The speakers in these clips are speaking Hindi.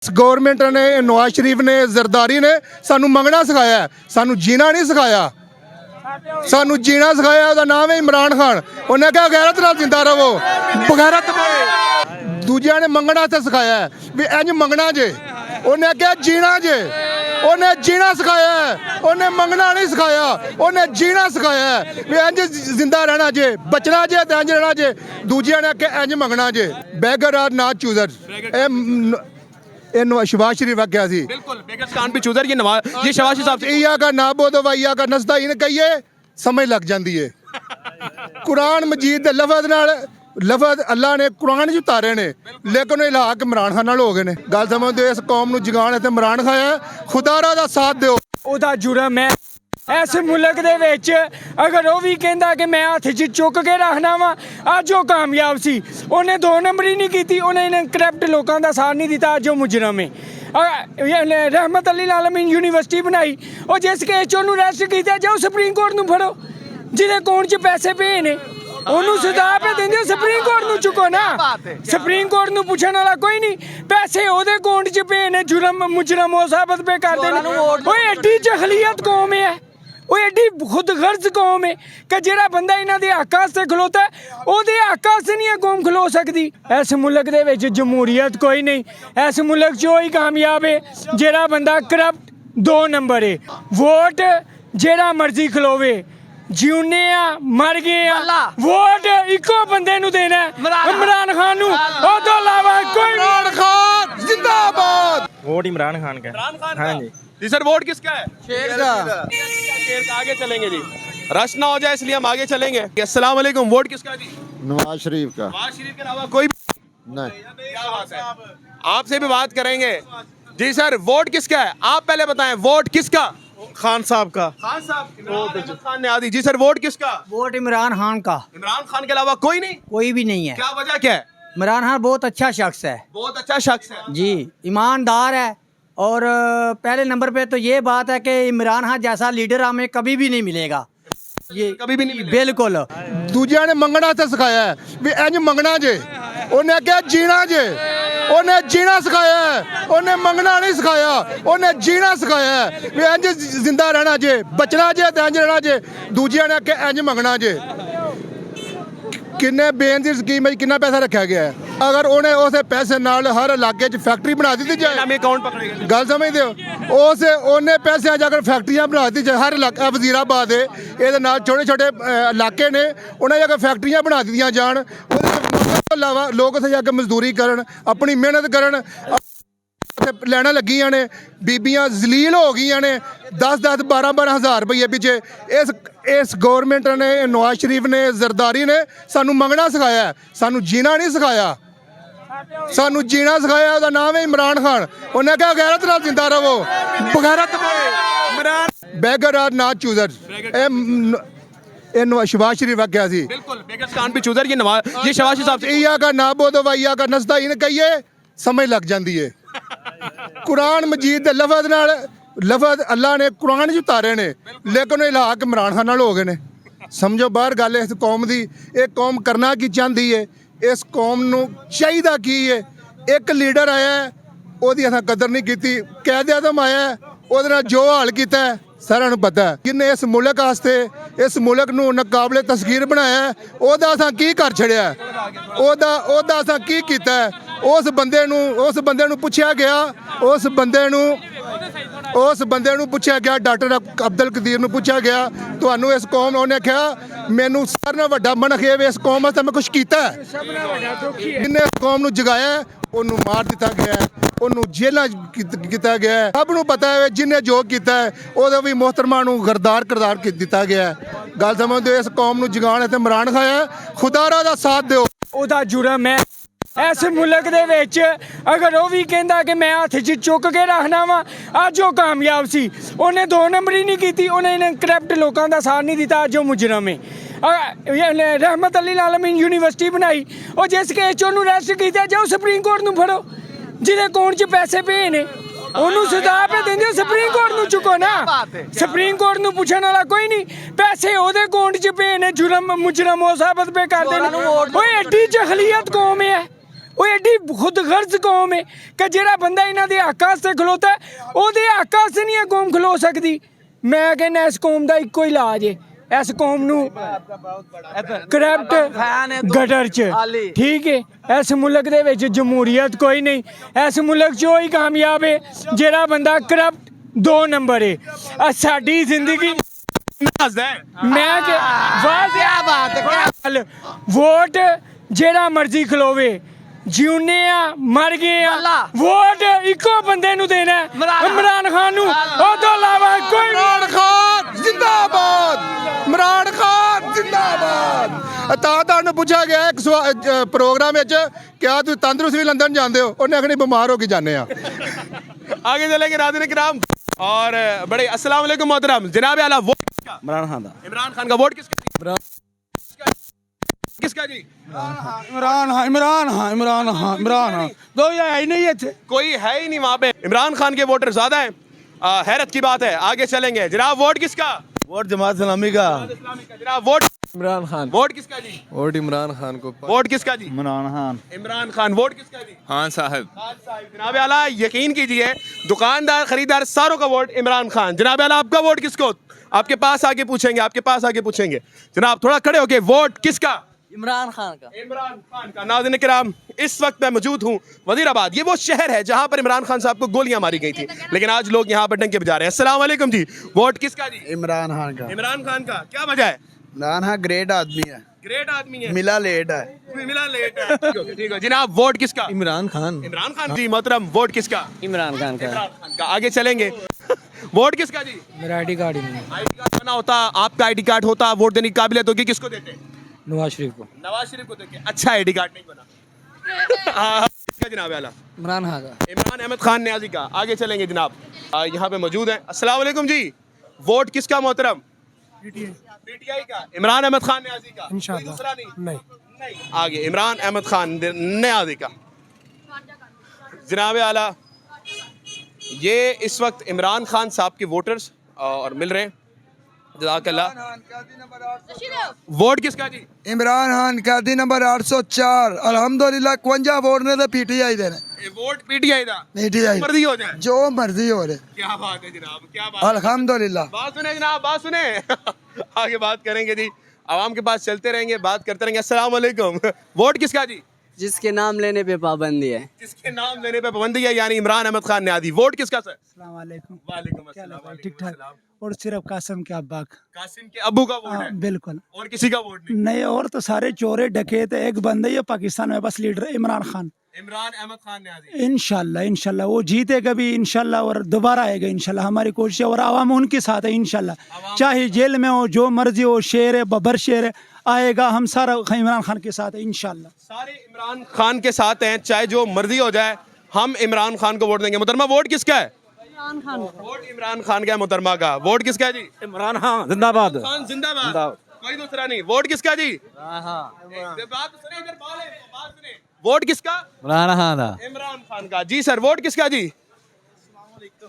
गवर्नमेंट ने नवाज शरीफ ने जरदारी ने सानू मंगना सिखाया, सानू जीना नहीं सिखाया। सानू जीना सिखाया, उसका नाम है इमरान खान। उन्हें क्या गैरत नाल जिंदा रहो, बगैरत दूजिया ने मंगना तो सिखाया भी इंज मंगना जे। उन्हें क्या जीना जे, उन्हें जीना सिखाया है, उन्हें मंगना नहीं सिखाया, उन्हें जीना सिखाया है भी इंज जिंदा रहना जे, बचना जे ते इंज रहना जे। दूजिया ने क्या इंज मंगना जे। बेगर आर नॉट चूजर। शहबाज शरीफ आख्या सी बिल्कुल बेगर्स कांट बी चूजर। ये शहबाज शरीफ साहब ईया का ना बोदो वाइया का नसदा इन कहिए समझ लग जाती है। कुरान मजीद दे लफज अल्लाह ने कुरान च उतारे ने, लेकिन इलाक इमरान खान नाल हो गए ने। गल समझदे हो, इस कौम नूं जगाण ते इमरान खान है, खुदारा दा साथ दिओ। ਉਹਦਾ ਜੁਰਮ ਹੈ ਇਸ ਮੁਲਕ ਦੇ ਵਿੱਚ। ਅਗਰ ਉਹ ਵੀ ਕਹਿੰਦਾ ਕਿ ਮੈਂ ਹੱਥ 'ਚ ਚੁੱਕ ਕੇ ਰੱਖਣਾ ਵਾ, ਅੱਜ ਉਹ ਕਾਮਯਾਬ ਸੀ। ਉਹਨੇ 2 ਨੰਬਰੀ ਨਹੀਂ ਕੀਤੀ, ਉਹਨੇ ਕਰਪਟ ਲੋਕਾਂ ਦਾ ਸਾਥ ਨਹੀਂ ਦਿੱਤਾ, ਅੱਜ ਉਹ ਮੁਜਰਮ ਹੈ। ਰਹਿਮਤ ਅਲੀ ਆਲਮੀਨ ਯੂਨੀਵਰਸਿਟੀ ਬਣਾਈ, ਉਹ ਜਿਸ ਕੇਸ 'ਚ ਉਹਨੂੰ ਅਰੈਸਟ ਕੀਤਾ, ਜਾਓ ਸੁਪਰੀਮ ਕੋਰਟ ਨੂੰ ਫੜੋ। ਜਿਹਦੇ ਅਕਾਊਂਟ 'ਚ ਪੈਸੇ ਪਏ ਨੇ ਉਹਨੂੰ ਸਜ਼ਾ ਪੇ ਦਿੰਦੇ, ਸੁਪਰੀਮ ਕੋਰਟ ਨੂੰ ਚੁੱਕੋ ਨਾ। ਸੁਪਰੀਮ ਕੋਰਟ ਨੂੰ ਪੁੱਛਣ ਵਾਲਾ ਕੋਈ ਨਹੀਂ। ਪੈਸੇ ਉਹਦੇ ਅਕਾਊਂਟ 'ਚ ਪਏ ਨੇ, ਜੁਰਮ ਮੁਜਰਮ ਉਹ ਸਾਬਤ ਪੇ ਕਰਦੇ ਨੇ। ਓਏ ਐਡੀ ਜਹਲੀਅਤ ਕੌਮ ਹੈ, ਉਹ ਐਡੀ ਖੁਦਗਰਜ਼ ਕੌਮ ਹੈ ਕਿ ਜਿਹੜਾ ਬੰਦਾ ਇਹਨਾਂ ਦੇ ਹੱਕ ਵਾਸਤੇ ਖਲੋਤਾ ਉਹਦੇ ਹੱਕ ਵਾਸਤੇ ਨਹੀਂ ਇਹ ਕੌਮ ਖਲੋ ਸਕਦੀ। ਇਸ ਮੁਲਕ ਦੇ ਵਿੱਚ ਜਮਹੂਰੀਅਤ ਕੋਈ ਨਹੀਂ। ਇਸ ਮੁਲਕ 'ਚ ਉਹੀ ਕਾਮਯਾਬ ਹੈ ਜਿਹੜਾ ਬੰਦਾ ਕਰਪਟ 2 ਨੰਬਰ ਹੈ। ਵੋਟ ਜਿਹੜਾ ਮਰਜ਼ੀ ਖਲੋਵੇ, ਜਿਉਨੇ ਆ ਮਰ ਗਏ ਆ, ਵੋਟ ਇੱਕੋ ਬੰਦੇ ਨੂੰ ਦੇਣਾ, इमरान खान ਨੂੰ। ਉਹ ਤੋਂ ਇਲਾਵਾ ਕੋਈ इमरान खान जिंदाबाद। वोट इमरान खान का। हाँ जी। जी सर वोट किसका है? शेर का। शेर का। आगे चलेंगे जी, रश ना हो जाए इसलिए हम आगे चलेंगे। अस्सलाम वालेकुम। वोट किसका जी? नवाज शरीफ का। नवाज शरीफ के अलावा कोई नहीं। क्या बात है, आपसे भी बात करेंगे। जी सर वोट किसका है, आप पहले बताएं वोट किसका? खान साहब का। खान साहब खान ने आदि। जी सर वोट किसका? वोट इमरान खान का। इमरान खान के अलावा कोई नहीं? कोई भी नहीं है। क्या वजह क्या है? इमरान खान बहुत अच्छा शख्स है बहुत अच्छा शख्स है जी, ईमानदार है। और पहले नंबर पे तो ये बात है कि इमरान खान जैसा लीडर हमें कभी भी नहीं मिलेगा। ये कभी भी नहीं मिलेगा। बिल्कुल। दूजिया ने मंगना तो सिखाया है भी इंज मंगना जे। उन्हें क्या जीना जे, उन्हें जीना सिखाया है, उन्हें मंगना नहीं सिखाया, उन्हें जीना सिखाया है भी इंज जिंदा रहना जे, बचना जे ते इंज रहना जे। दूजिया ने क्या इंज मंगना जे। किन्ने बेनजीर स्कीम में कितना पैसा रखा गया है। अगर उन्हें उस पैसे नाल हर इलाके च फैक्ट्री बना दी जाए, नामी अकाउंट पकड़ेगा। गल समझते हो, उस उन्हें पैसे अगर फैक्ट्रियां बना दी जाए हर इलाका, वजीराबाद है ये छोटे छोटे इलाके ने, उन्हें अगर फैक्ट्रियां बना दी जान, अलावा लोग उत्थे जाके मजदूरी करन, अपनी मेहनत करन। लैना लगियां ने, बीबियां जलील हो गई ने 10-10 12-12 हज़ार रुपये पिछे। इस गवर्नमेंट ने नवाज शरीफ ने जरदारी ने सानू मंगना सिखाया है, सानू जीना नहीं सिखाया। सानू जीना सिखाया, उसका नाम है इमरान खान। उन्हें क्या गैरत नाल जिंदा रहो, बगैरत बेगर आर नॉट चूजर। शहबाज शरीफ आख्या सी बिल्कुल बेगर्स कांट बी चूजर। ये शहबाज शरीफ साहब ईया का ना बोदो वाइया का नसदा इन कहिए समझ लग जाती है। कुरान मजीद दे लफज अल्लाह ने कुरान च उतारे ने, लेकिन इलाक इमरान खान नाल हो गए ने। समझो बाहर गल इस कौम दी। ये कौम करना की चाहती है, इस कौम नूं चाहिदा की है। एक लीडर आया है, ओहदी असां कदर नहीं कीती। कैद आज़म आया है, ओहदे नाल जो हाल कीता है सारा नूं पता है। जिन्हें इस मुल्क वास्ते, इस मुल्क नूं नाकाबिले तस्खीर बनाया है, ओहदा असां की कर छड़िया है, ओहदा असां की कीता है। उस बंदे नूं पुछया गया, उस बंदे नूं पुछया गया, डॉक्टर अब्दुल कदीर नूं पुछया गया, तुहानूं इस कौम, उन्हें आख्या मैनूं सारे नाल वड्डा मनखेब इस कौम वास्ते मैं कुछ कीता है। जिन्हें इस कौम नूं जगाया है उन्होंने मार दिता गया है, उन्होंने जेलों किया गया है। सब नूं पता है जिन्हें जो किया है वो भी मोहतरमा नूं गरदार करदार दिता गया है। गल समझदे हो, इस कौम नूं जगाण ते इमरान खान है, खुदारा दा साथ दिओ। ਉਹਦਾ ਜੁਰਮ ਹੈ ਇਸ ਮੁਲਕ ਦੇ ਵਿੱਚ। ਅਗਰ ਉਹ ਵੀ ਕਹਿੰਦਾ ਕਿ ਮੈਂ ਹੱਥ 'ਚ ਚੁੱਕ ਕੇ ਰੱਖਣਾ ਵਾ, ਅੱਜ ਉਹ ਕਾਮਯਾਬ ਸੀ। ਉਹਨੇ 2 ਨੰਬਰੀ ਨਹੀਂ ਕੀਤੀ, ਉਹਨੇ ਕਰਪਟ ਲੋਕਾਂ ਦਾ ਸਾਥ ਨਹੀਂ ਦਿੱਤਾ, ਅੱਜ ਉਹ ਮੁਜਰਮ ਹੈ। ਰਹਿਮਤ ਅਲੀ ਆਲਮੀਨ ਯੂਨੀਵਰਸਿਟੀ ਬਣਾਈ, ਉਹ ਜਿਸ ਕੇਸ 'ਚ ਉਹਨੂੰ ਅਰੈਸਟ ਕੀਤਾ, ਜਾਓ ਸੁਪਰੀਮ ਕੋਰਟ ਨੂੰ ਫੜੋ। ਜਿਹਦੇ ਅਕਾਊਂਟ 'ਚ ਪੈਸੇ ਪਏ ਨੇ ਉਹਨੂੰ ਸਜ਼ਾ ਪੇ ਦਿੰਦੇ, ਸੁਪਰੀਮ ਕੋਰਟ ਨੂੰ ਚੁੱਕੋ ਨਾ। ਸੁਪਰੀਮ ਕੋਰਟ ਨੂੰ ਪੁੱਛਣ ਵਾਲਾ ਕੋਈ ਨਹੀਂ। ਪੈਸੇ ਉਹਦੇ ਅਕਾਊਂਟ 'ਚ ਪਏ ਨੇ, ਜੁਰਮ ਮੁਜਰਮ ਉਹ ਸਾਬਤ ਪੇ ਕਰਦੇ ਨੇ। ਓਏ ਐਡੀ ਜਹਲੀਅਤ ਕੌਮ ਹੈ, ਉਹ ਐਡੀ ਖੁਦਗਰਜ਼ ਕੌਮ ਹੈ ਕਿ ਜਿਹੜਾ ਬੰਦਾ ਇਹਨਾਂ ਦੇ ਹੱਕ ਵਾਸਤੇ ਖਲੋਤਾ ਉਹਦੇ ਹੱਕ ਵਾਸਤੇ ਨਹੀਂ ਇਹ ਕੌਮ ਖਲੋ ਸਕਦੀ। ਮੈਂ ਕਹਿੰਦਾ ਇਸ ਕੌਮ ਦਾ ਇੱਕੋ ਹੀ ਇਲਾਜ ਹੈ, ਇਸ ਕੌਮ ਨੂੰ ਕਰਪਟ ਗਟਰ 'ਚ, ਠੀਕ ਹੈ। ਇਸ ਮੁਲਕ ਦੇ ਵਿੱਚ ਜਮਹੂਰੀਅਤ ਕੋਈ ਨਹੀਂ, ਇਸ ਮੁਲਕ 'ਚ ਉਹੀ ਕਾਮਯਾਬ ਹੈ ਜਿਹੜਾ ਬੰਦਾ ਕਰਪਟ 2 ਨੰਬਰ ਹੈ। ਸਾਡੀ ਜ਼ਿੰਦਗੀ ਮੈਂ ਕਿ ਵਾਹ ਬਾਤ ਹੈ, ਵੋਟ ਜਿਹੜਾ ਮਰਜ਼ੀ ਖਲੋਵੇ, ਜਿਉਨੇ ਆ ਮਰ ਗਏ ਆ, ਵੋਟ ਇੱਕੋ ਬੰਦੇ ਨੂੰ ਦੇਣਾ ਹੈ, ਇਮਰਾਨ ਖਾਨ ਨੂੰ। ਉਹ ਤੋਂ ਇਲਾਵਾ ਕੋਈ इमरान खान जिंदाबाद, इमरान खान जिंदाबाद। ਤੁਹਾਨੂੰ ਪੁੱਛਿਆ ਗਿਆ ਇੱਕ ਪ੍ਰੋਗਰਾਮ ਵਿੱਚ ਕਿਹਾ ਤੁਸੀਂ ਤੰਦਰੁਸਤ ਵੀ ਲੰਦਨ ਜਾਂਦੇ ਹੋ, ਉਹਨੇ ਆਖਣੀ ਬਿਮਾਰ ਹੋ ਕੇ ਜਾਂਦੇ ਆ। आगे चलेंगे नाज़रीन किराम और बड़े अस्सलाम वालेकुम मोहतरम जनाब आला वोट किसका? इमरान खान दा इमरान खान का वोट किसका? किसका जी? इमरान खान दो है ही नहीं है, कोई है ही नहीं वहाँ पे। इमरान खान के वोटर ज्यादा हैं, हैरत की बात है। आगे चलेंगे जनाब, वोट किसका? वोट जमात इस्लामी का। जनाब वोट इमरान खान। वोट किसका जी? वोट इमरान खान को। वोट किसका जी? इमरान खान। इमरान खान। वोट किसका जी? खान साहब। जनाब आला यकीन कीजिए, दुकानदार खरीदार सारों का वोट इमरान खान। जनाब आला आपका वोट किसको? आपके पास आके पूछेंगे, आपके पास आके पूछेंगे। जनाब थोड़ा खड़े होके, वोट किसका? इमरान खान का। इमरान खान का। नाज़रीन किराम, इस वक्त मैं मौजूद हूँ वजीराबाद। ये वो शहर है जहाँ पर इमरान खान साहब को गोलियां मारी गई थी, लेकिन आज लोग यहाँ पर डंके बजा रहे हैं। अस्सलाम वालेकुम जी, वोट किसका जी? इमरान खान का। इमरान खान का। क्या वजह है? इमरान खान ग्रेट आदमी है, ग्रेट आदमी है, मिला लेट है। मिला लेट है। ठीक है जनाब, वोट किसका? इमरान खान। इमरान खान जी। मोहतरम, वोट किसका? इमरान खान का। इमरान खान का। आगे चलेंगे, वोट किसका जी? मेरा आई डी कार्ड ही नहीं, आईडी कार्ड बना होता, आपका आईडी कार्ड होता, वोट देने की काबिलियत होगी, किसको देते? नवाज शरीफ को। नवाज शरीफ को देते। अच्छा आईडी कार्ड नहीं बना। हाँ, किसका जनाब आला? इमरान खान का। इमरान अहमद खान न्याजी का। आगे चलेंगे जनाब, यहाँ पे मौजूद हैं। अस्सलाम वालेकुम जी, वोट किसका मोहतरम? पीटीआई का। इमरान अहमद खान न्याजी का। कोई दूसरा नहीं। आगे इमरान अहमद खान न्याजी का। जनाब आला, ये इस वक्त इमरान खान साहब के वोटर्स और मिल रहे हैं। जज़ाकल्लाह। वोट किसका जी? इमरान खान कादी नंबर 804 अल्हम्दुलिल्लाह 51 वोट ने तो पीटीआई देने। वोट पीटीआई दा। पीटीआई मर्जी हो जाए, जो मर्जी हो रहे। क्या बात है जनाब, क्या बात है। अल्हम्दुलिल्लाह। बात सुने जनाब, बात सुने। आगे बात करेंगे जी, आवाम के पास चलते रहेंगे, बात करते रहेंगे। अस्सलाम वालेकुम, वोट किसका जी? जिसके नाम लेने पे पाबंदी है। किसके नाम लेने पे पाबंदी है, यानी इमरान अहमद खान न्याजी। वोट किसका सर? अस्सलाम वालेकुम। वालेकुम अस्सलाम। ठीक ठाक। और सिर्फ कासिम के अब्बा का। कासिम के अब्बू का वोट है? बिल्कुल। और किसी का वोट नहीं? नहीं, और तो सारे चोरे डकैत है, एक बंदा ही है पाकिस्तान में बस लीडर इमरान खान। इमरान अहमद खान न्याजी। इंशाल्लाह इंशाल्लाह वो जीतेगा भी इंशाल्लाह, और दोबारा आएगा इंशाल्लाह। हमारी कोशिश है और आवाम उनके साथ है इंशाल्लाह। चाहे जेल में हो, जो मर्जी हो, शेर है बबर शेर है, आएगा। हम सारा इमरान खान के साथ है इंशाल्लाह। सारे इमरान खान के साथ हैं, चाहे जो मर्जी हो जाए, हम इमरान खान को वोट देंगे। मुहतरमा, वोट किसका है? इमरान खान। वोट इमरान खान का है मुहतरमा का। वोट किसका है जी? इमरान खान जिंदाबाद। खान जिंदाबाद। कोई दूसरा नहीं। वोट किसका जी? बात सुने, इधर बात सुने। वोट किसका? इमरान खान दा। इमरान खान का। जी सर, वोट किसका जी?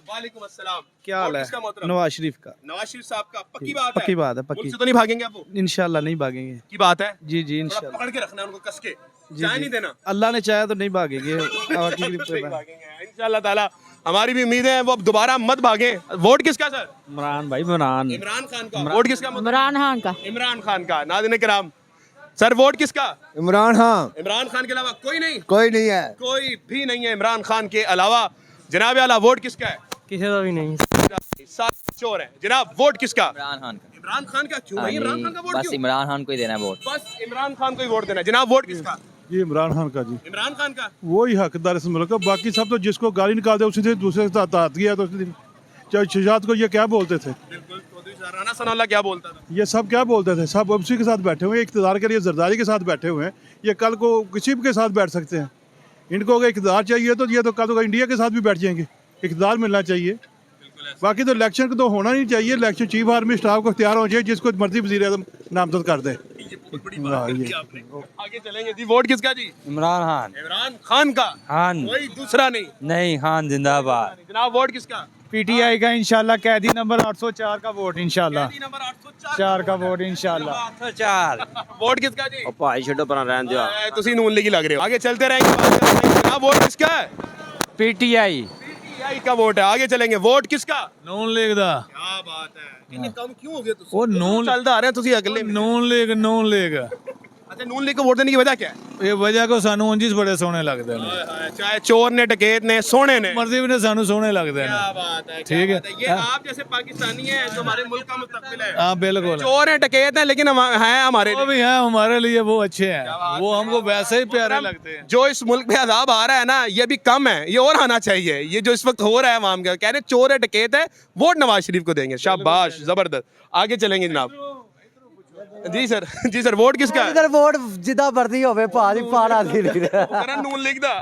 वालेकुम अस्सलाम। क्या हाल वोट है? किसका मोहतरम? नवाज शरीफ का। नवाज शरीफ साहब का। पक्की बात है? पक्की बात है, पक्की। उनसे तो नहीं भागेंगे आप? वो इंशाल्लाह नहीं भागेंगे। की बात है? जी जी थोड़ा इंशाल्लाह। पकड़ के रखना है उनको, कस के जी, जाए जी। नहीं देना। अल्लाह ने चाहा तो नहीं भागेंगे। नहीं भागेंगे इंशाल्लाह ताला। हमारी भी उम्मीद है वो अब दोबारा मत भागे। वोट किसका सर? इमरान भाई इमरान। इमरान खान का। वोट किसका? इमरान खान का। इमरान खान का। नाज़रीन किराम, सर वोट किसका? इमरान खान। इमरान खान के अलावा कोई नहीं? कोई नहीं है। कोई भी नहीं है इमरान खान के अलावा। जनाब आला, वोट किसका है? किसी का भी नहीं। सारे चोर हैं। जनाब वोट किसका? इमरान खान का। इमरान खान का। क्यों भाई इमरान खान का वोट? बस क्यों? इमरान खान को ही देना है वोट। बस इमरान खान को ही वोट देना है। जनाब वोट किसका? ये इमरान खान का जी। इमरान खान का। वो ही हकदार इस मुल्क का। बाकी सब तो जिसको गाली निकाल दे उसी से दूसरे के साथ हाथ गया। तो चाहे शजात को ये क्या बोलते थे, बिल्कुल। राना सनाउल्लाह क्या बोलता था? ये सब क्या बोलते थे, सब उसी के साथ बैठे हुए हैं। इक़्तिदार के लिए जरदारी के साथ बैठे हुए हैं। ये कल को किसी के साथ बैठ सकते हैं। इनको अगर इक़्तिदार चाहिए तो ये तो कल को इंडिया के साथ भी बैठ जाएंगे। इक़्तिदार मिलना चाहिए। बाकी तो इलेक्शन को तो होना नहीं चाहिए। इलेक्शन चीफ आर्मी स्टाफ को इख्तियार होना चाहिए, जिसको मर्जी वज़ीर आज़म नामजद कर दे। आगे चलेंगे जी। वोट किसका जी? इमरान खान। इमरान खान का। खान। कोई दूसरा नहीं? नहीं, खान जिंदाबाद। जनाब वोट किसका? पीटीआई का इंशाल्लाह कैदी नंबर 804 का वोट इंशाल्लाह। नंबर 804 4 का वोट इंशाल्लाह। 4 वोट किसका जी? भाई छोड़ो पर रहन दियो तुसी नून लीगी लग रहे हो। आगे चलते रहेंगे, बात करते हैं। जनाब वोट किसका है? पीटीआई पीटीआई का वोट है। आगे चलेंगे, वोट किसका? नून लीग दा। क्या बात है, कितने कम क्यों हो गए तुसी? वो नून चलदा आ रहे हैं तुसी अगले में। नून लीग अच्छा, नून लीग को वोट देने की वजह क्या है? ये वजह को सानू उंजिस बड़े सोहने लगदे ने, चाहे चोर ने, डकैत ने, सोने ने, मर्जी भी ने सानू सोहने लगदे क्या ने। बात है, ठीक है। ये आप जैसे पाकिस्तानी हैं जो हमारे मुल्क का मुस्तकबिल है। हाँ बिल्कुल, चोर हैं, डकैत हैं, लेकिन हैं हमारे वो लिए। भी है हमारे लिए, वो अच्छे हैं, वो हमको वैसे ही प्यारे लगते हैं। जो इस मुल्क में अजाब आ रहा है ना, ये भी कम है, ये और आना चाहिए। ये जो इस वक्त हो रहा है आवाम का, कह रहे चोर है, डकैत है, वोट नवाज शरीफ को देंगे। शाबाश, जबरदस्त। आगे चलेंगे जनाब। जी सर, जी सर, वोट किसका है? इधर वोट जिदा भरती होवे भाजी पाड़ा दी नून लीग दा।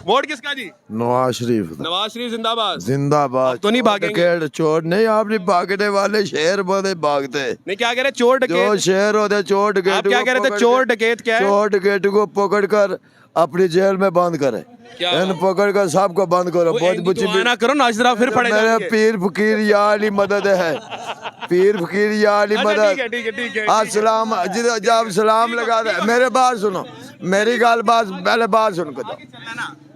वोट किसका जी? नवाज शरीफ नवाज शरीफ जिंदाबाद। जिंदाबाद। अब तो नहीं भागेंगे। डकैत चोर नहीं, आप नहीं भागने वाले, शेर बड़े भागते। नहीं, क्या कह रहे, चोर जो डकैत? शेर होते चोर डकैत आप क्या को कह रहे थे, पकड़ चोर के- डकैत क्या है? चोर डकैत को पकड़ कर अपनी जेल में बंद करे। क्या? इन पकड़ कर सबको बंद करो। बहुत बुच्ची ना करो ना, जरा फिर पड़े मेरे जाएंगे। पीर फकीर या अली मदद है। पीर फकीर या अली अच्छा, मदद। ठीक है, ठीक है, ठीक है। अस्सलाम, जब सलाम लगा दे, मेरे बात सुनो, मेरी गाल बात पहले बात सुन को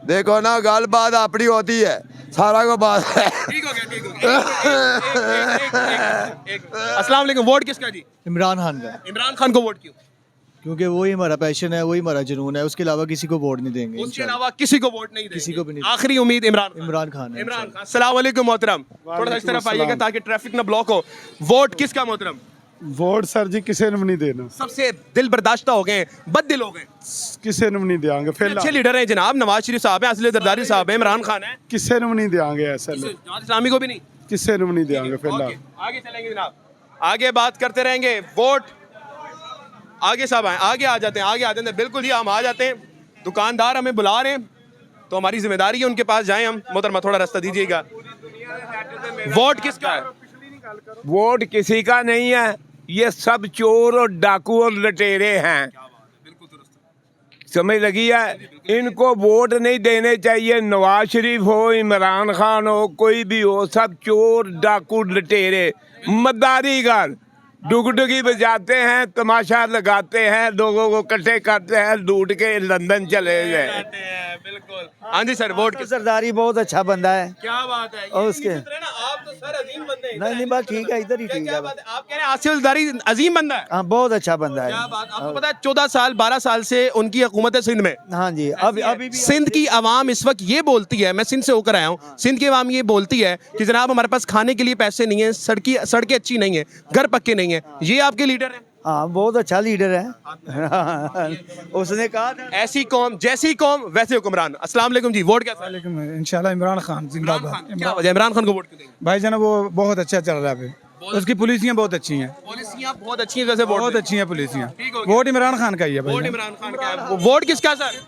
देखो ना, गाल बात अपनी होती है, सारा को बात है। ठीक हो गया, ठीक हो गया। अस्सलाम वालेकुम, वोट किसका जी? इमरान खान का, इमरान खान को वोट क्यों? क्योंकि वही हमारा पैशन है, वही हमारा जुनून है, उसके अलावा किसी को वोट नहीं देंगे। उसके अलावा किसी को वोट नहीं देंगे। किसी को भी नहीं। आखिरी उम्मीद इमरान खान है। इमरान खान। अस्सलाम वालेकुम मोहतरम, थोड़ा सा इस तरफ आइएगा ताकि ट्रैफिक ना ब्लॉक हो। वोट किसका मोहतरम? वोट सर जी किसी ने भी नहीं देना, सबसे दिल बर्दाश्ता हो गए, बददिल हो गए, किसी ने भी नहीं देंगे। अच्छे लीडर हैं जनाब। नवाज शरीफ साहब हैं, असली जरदारी साहब हैं, इमरान खान है, किसी ने भी नहीं देंगे, ऐसा जमात इस्लामी को भी नहीं। किसी ने भी नहीं देंगे ओके, आगे चलेंगे जनाब, आगे बात करते रहेंगे। वोट आगे साहब आए, आगे आ जाते हैं, आगे आ जाते हैं। बिल्कुल जी, हम आ जाते हैं। दुकानदार हमें बुला रहे हैं तो हमारी जिम्मेदारी है उनके पास जाएं हम। मोहतरमा थोड़ा रास्ता दीजिएगा। वोट किसका है? वोट किसी का नहीं है, ये सब चोर और डाकू और लटेरे हैं, समझ लगी है। इनको वोट नहीं देने चाहिए, नवाज शरीफ हो, इमरान खान हो, कोई भी हो, सब चोर डाकू लटेरे मद्दारी कर डुगडुगी बजाते हैं, तमाशा लगाते हैं, लोगों को इकट्ठे करते हैं, लूट के लंदन चले गए। बिल्कुल। हाँ जी सर, वोट सरदारी बहुत अच्छा बंदा है। क्या बात है, और उसके आप तो सर अजीम बंदे हैं। नहीं बात ठीक है, इधर ही ठीक है। क्या बात है, आप कह रहे हैं आसिफ जरदारी अजीम बंदा है? हाँ बहुत अच्छा बंदा क्या है। बात, आपको पता है 14 साल 12 साल से उनकी हुकूमत है सिंध में। हाँ जी, अभी भी सिंध की आवाम इस वक्त ये बोलती है, मैं सिंध से होकर आया हूँ, सिंध की आवाम ये बोलती है कि जनाब हमारे पास खाने के लिए पैसे नहीं है, सड़कें अच्छी नहीं है, घर पक्के नहीं है। ये आपके लीडर हैं? हाँ बहुत अच्छा लीडर है। उसने कहा था ऐसी कौम, जैसी कौम वैसे हुक्मरान। अस्सलाम वालेकुम जी, वोट कैसा है? इंशाल्लाह इमरान खान जिंदाबाद। क्या वजह, इमरान खान को वोट क्यों देंगे? भाई जान वो बहुत अच्छा चल रहा है, उसकी पुलिसियाँ बहुत अच्छी हैं, पॉलिसियां बहुत अच्छी है, जैसे बहुत अच्छी हैं पुलिसियाँ। वोट इमरान खान का ही है वोट भाई। इमरान खान का है। वोट किसका सर?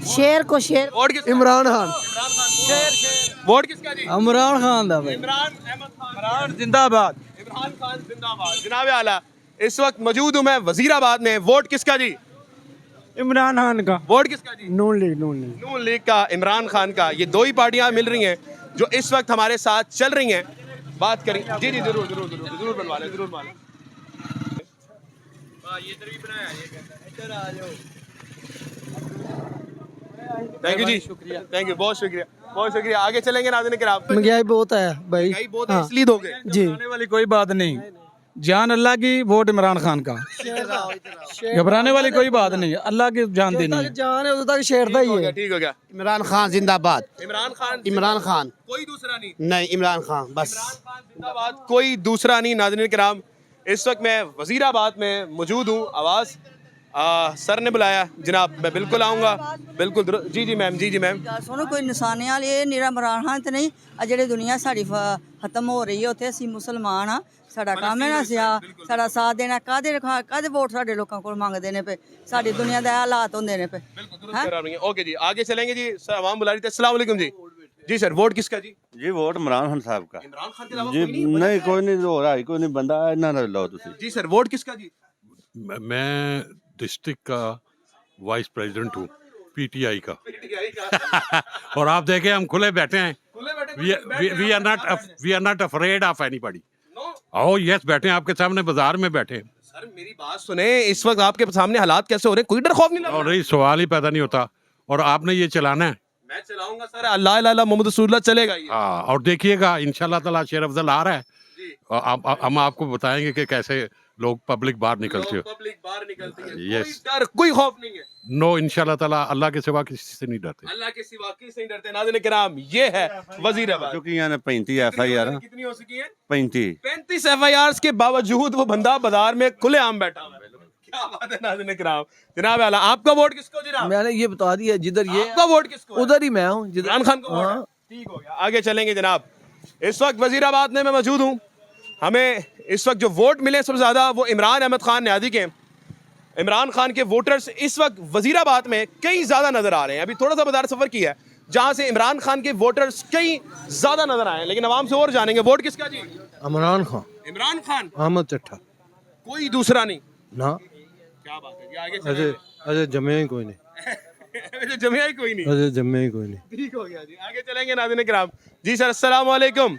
शेर को शेर वोट किसका? इमरान खान। वोट किसका जी? इमरान खान दा भाई। इमरान अहमद खान जिंदाबाद। इमरान खान जिंदाबाद। जनाब आला, इस वक्त मौजूद हूँ मैं वजीराबाद में। वोट किसका जी? इमरान खान का। वोट किसका जी? नून लीग। नून लीग का, इमरान खान का। ये दो ही पार्टियां मिल रही हैं जो इस वक्त हमारे साथ चल रही हैं। बात करें जी जी, जरूर जरूर जरूर जरूर बनवा लें, जरूर बनवा लें। ये इधर भी बनाया, ये इधर आ जाओ। थैंक यू जी, शुक्रिया, थैंक यू, बहुत शुक्रिया, बहुत शुक्रिया। आगे चलेंगे नाज़रीन किराम। महंगाई बहुत है भाई। महंगाई बहुत है, इसलिए दोगे जी। घबराने वाली कोई बात नहीं, जान अल्लाह की, वोट इमरान खान का। घबराने वाली कोई बात नहीं, अल्लाह की जान देनी है। जान है उधर तक शेरदा ही है। ठीक हो गया। इमरान खान जिंदाबाद। इमरान खान, इमरान खान, कोई दूसरा नहीं। नहीं इमरान खान बस। इमरान खान जिंदाबाद, कोई दूसरा नहीं। नाज़रीन किराम, इस वक्त मैं वजीराबाद में मौजूद हूँ। आवाज़ सर ने बुलाया जनाब, मैं बिल्कुल आऊँगा, बिल्कुल। जी जी मैम, जी जी मैम। सुनो कोई निशाने वाले ये निरा इमरान खान ते नहीं आ जेह्ड़ी दुनिया साड़ी खत्म हो रही है उत्थे असीं मुसलमान हाँ, साड़ा काम है ना साड़ा साथ देना। कादे वोट साडे लोकां कोल मंगदे ने पे, साडी दुनिया दे हालात होंदे ने पे। ओके जी, आगे चलेंगे जी। सर आवाम बुला रही थी। अस्सलाम वालेकुम जी। जी सर, वोट किसका जी? जी वोट इमरान खान साहब का। इमरान खान के अलावा जी कोई नहीं? नहीं, कोई नहीं हो रहा है, कोई नहीं बंदा इन्ना ना लो तुसी। जी सर, वोट किसका जी? मैं डिस्ट्रिक्ट का वाइस प्रेसिडेंट हूँ। पीटीआई का और आप देखें हम खुले बैठे हैं we are not afraid of anybody oh yes बैठे हैं आपके सामने बाजार में बैठे हैं सर मेरी बात सुने, इस वक्त आपके सामने हालात कैसे हो रहे हैं, कोई डर खौफ नहीं लग और नहीं सवाल ही पैदा नहीं होता और आपने ये चलाना है। मैं चलाऊंगा सर, अल्लाह अल्लाह मोहम्मद रसूलुल्लाह चलेगा ये। हाँ और देखिएगा इंशाल्लाह ताला शेर अफजल आ रहा है, हम आपको बताएंगे कि कैसे लोग पब्लिक बाहर निकलती है, पब्लिक बाहर निकलती है, Yes. कोई डर कोई खौफ नहीं है। नो इंशाल्लाह ताला अल्लाह के सिवा किसी से नहीं डरते। अल्लाह के सिवा किसी से नहीं डरते। नाज़रीन किराम, ये है वजीराबाद। चुकी हैं 35 FIR कितनी हो चुकी है? 35 35 FIRs के बावजूद वो बंदा बाजार में खुलेआम बैठा हुआ है। क्या बात है नाज़रीन किराम। जनाब आला, आपका वोट किसको जनाब? मैंने ये बता दिया, जिधर ये आपका वोट किसको? उधर ही मैं हूँ, इमरान खान को वोट है? ठीक हो गया, आगे चलेंगे जनाब। इस वक्त वजीराबाद में मैं मौजूद हूँ। हमें इस वक्त जो वोट मिले सबसे ज्यादा वो इमरान अहमद खान न्याजी के। इमरान खान के वोटर्स इस वक्त वजीराबाद में कई ज्यादा नजर आ रहे हैं। अभी थोड़ा सा बाजार सफर किया है जहां से इमरान खान के वोटर्स कई ज्यादा नजर आए हैं, लेकिन आवाम से और जानेंगे वोट किसका जी? इमरान खान, इमरान खान, अहमद चट्ठा, कोई दूसरा नहीं ना। क्या बात है जी, आगे चलेंगे। अजय जमे ही कोई नहीं, जमिया ही कोई नहीं, अजय जमे ही कोई नहीं। ठीक हो गया जी, आगे चलेंगे नाज़रीन किराम। जी सर अस्सलाम वालेकुम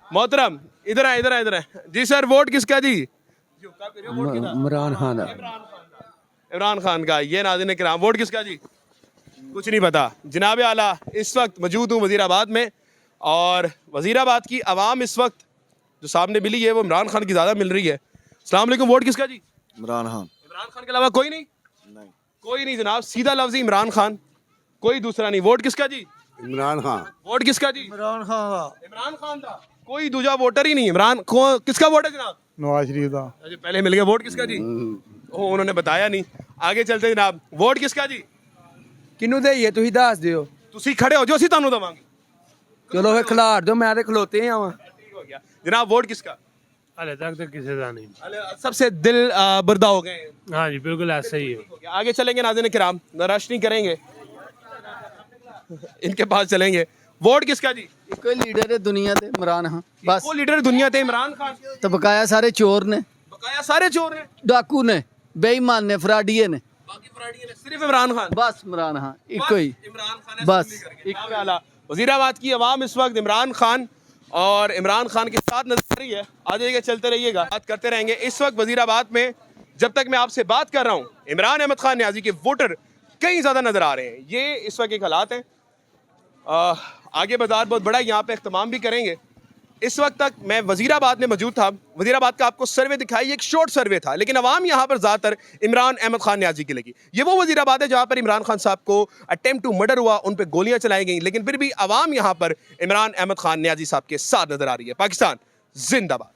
मोहतरम, इधर आए इधर आए इधर आए जी सर, वोट किसका जी? इमरान खान, इमरान खान का। ये नाज़रीन किराम, वोट किसका जी? कुछ नहीं पता। जनाब आला, इस वक्त मौजूद हूँ वजीराबाद में और वजीराबाद की आवाम इस वक्त जो सामने मिली है वो इमरान खान की ज़्यादा मिल रही है। अस्सलाम वालेकुम, वोट किसका जी? इमरान खान। इमरान खान के अलावा कोई नहीं? नहीं, कोई नहीं जनाब, सीधा लफ्ज़ ही इमरान खान, कोई दूसरा नहीं। वोट किसका जी? इमरान खान। वोट किसका जी? इमरान खान, इमरान खान था, कोई दूसरा वोटर ही नहीं। इमरान किसका वोट है जनाब? नवाज शरीफ का। अरे पहले मिल गया, वोट किसका जी? ओ उन्होंने बताया नहीं। आगे चलते जनाब, वोट किसका जी? किनू दे ये तुही दस दियो। तुसी खड़े हो जो ਅਸੀਂ ਤੁਹਾਨੂੰ ਦਵਾਂਗੇ। चलो फिर खिलाड़ दो, मैं तो खलोते हैं वहाँ। ठीक हो गया जनाब, वोट किसका? हाले तक तो किसी का नहीं। सबसे दिल बर्दा हो गए। हाँ जी बिल्कुल ऐसा ही है। आगे चलेंगे नाज़रीन किराम, रश नहीं करेंगे, इनके पास चलेंगे। वोट किसका जी? कोई लीडर है दुनिया ते इमरान खान, बस। वो लीडर दुनिया थे इमरान खान, तो बकाया सारे चोर ने, बकाया सारे चोर हैं, डाकू ने, बेईमान ने, फराडिये ने, बाकी फराडिये ने, सिर्फ इमरान खान। बस इमरान खान एक ही, इमरान खान बस। वजीराबाद की आवाम इस वक्त इमरान खान और इमरान खान के साथ नजर आ रही है। आगे चलते रहिएगा, बात करते रहेंगे। इस वक्त वजीराबाद में जब तक मैं आपसे बात कर रहा हूँ इमरान अहमद खान न्याजी के वोटर कई ज़्यादा नजर आ रहे हैं। ये इस वक्त एक हालात हैं। आगे बाजार बहुत बड़ा, यहाँ पे इख्तिमाम भी करेंगे। इस वक्त तक मैं वजीराबाद में मौजूद था। वजीराबाद का आपको सर्वे दिखाई, एक शॉर्ट सर्वे था, लेकिन अवाम यहाँ पर ज़्यादातर इमरान अहमद खान न्याजी की लगी। ये वो वजीराबाद है जहाँ पर इमरान खान साहब को अटेम्प्ट टू मर्डर हुआ, उन पर गोलियाँ चलाई गई, लेकिन फिर भी अवाम यहाँ पर इमरान अहमद खान न्याजी साहब के साथ नजर आ रही है। पाकिस्तान जिंदाबाद।